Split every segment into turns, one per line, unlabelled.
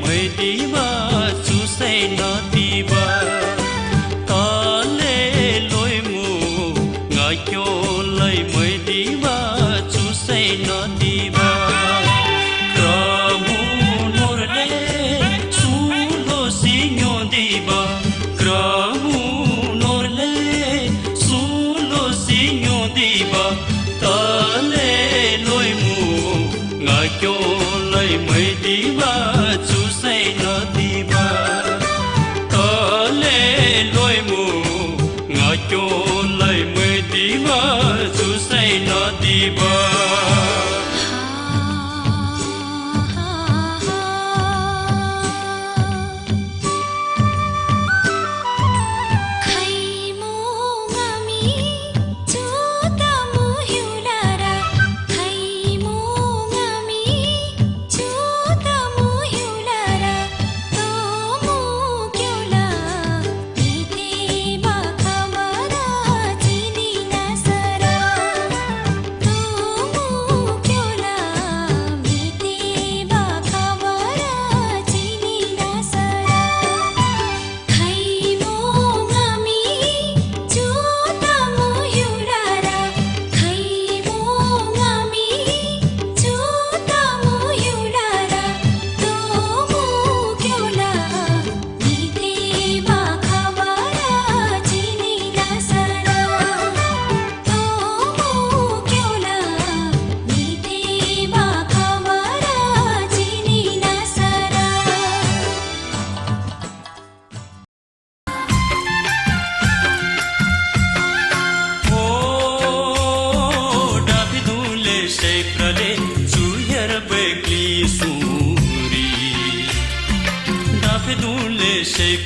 मैदिबा चुसै नदिबा तले लोइमु गाक्योलाई मैदिबा चुसै नदिबा क्रमु नोरले सुलो सिङो दिबा क्रमु नोरले सुलो सिङो दिबा तले लोइमु गाक्योलाई मैदिबा चुसै नदिबा तले लोइमु गाक्योलाई मैदिबा चुसै नदिबा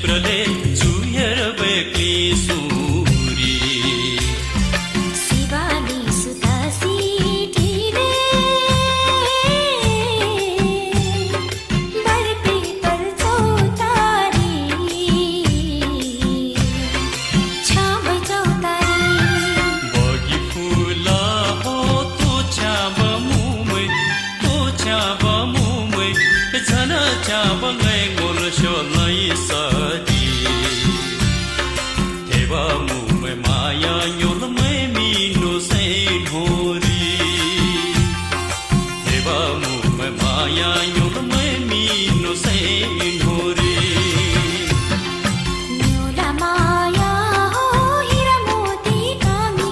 Prale juyar bekli suri
Sivani sudasi dhile barpe par chautari chham chautari
bagi phula ho to chham mumai jana chham ngai ngol sholai sadi Teva mumai maya nyol mai mino sei dhori Teva mumai maya nyol mai mino sei dhori
Nyola maya ho hira moti kami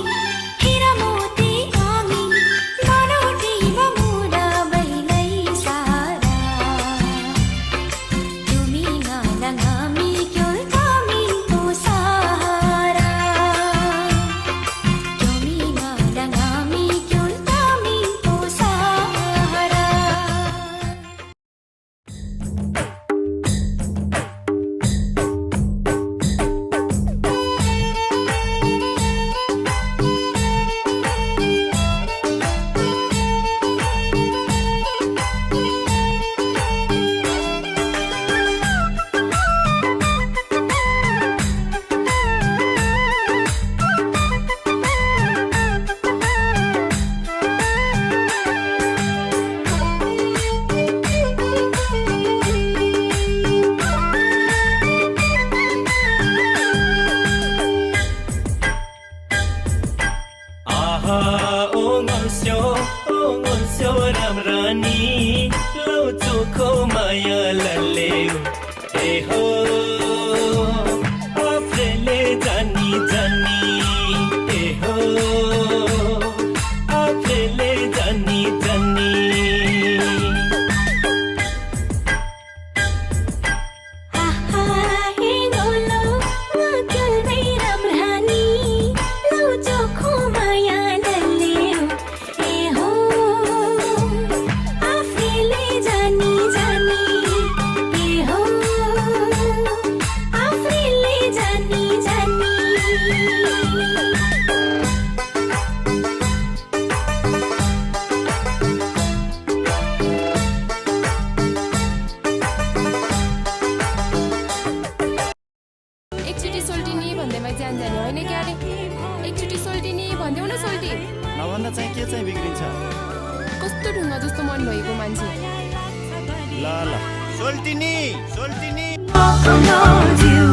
banoti mamura bailai sara Tumi ngalangami kyol kami to sahara Tumi ngalangami kyol kami to sahara
Ongonsyo ramrani lau chokho maya laleu ho aprele jani ho aprele jani
He golo makyol dai ramrani lau chokho maya laleu ho afile jani ho afile jani
एकचोटि सोल्टिनी भन्दैमा ज्यान जाने होइन क्यारे एकचोटि सोल्टिनी भन्देऊ न सोल्टी
नभन्दा चाहिँ के चाहिँ बिग्रिन्छ
कस्तो ढुङ्गा जस्तो मन भएको मान्छे
ल ल
सोल्टिनी सोल्टिनी
Walk on you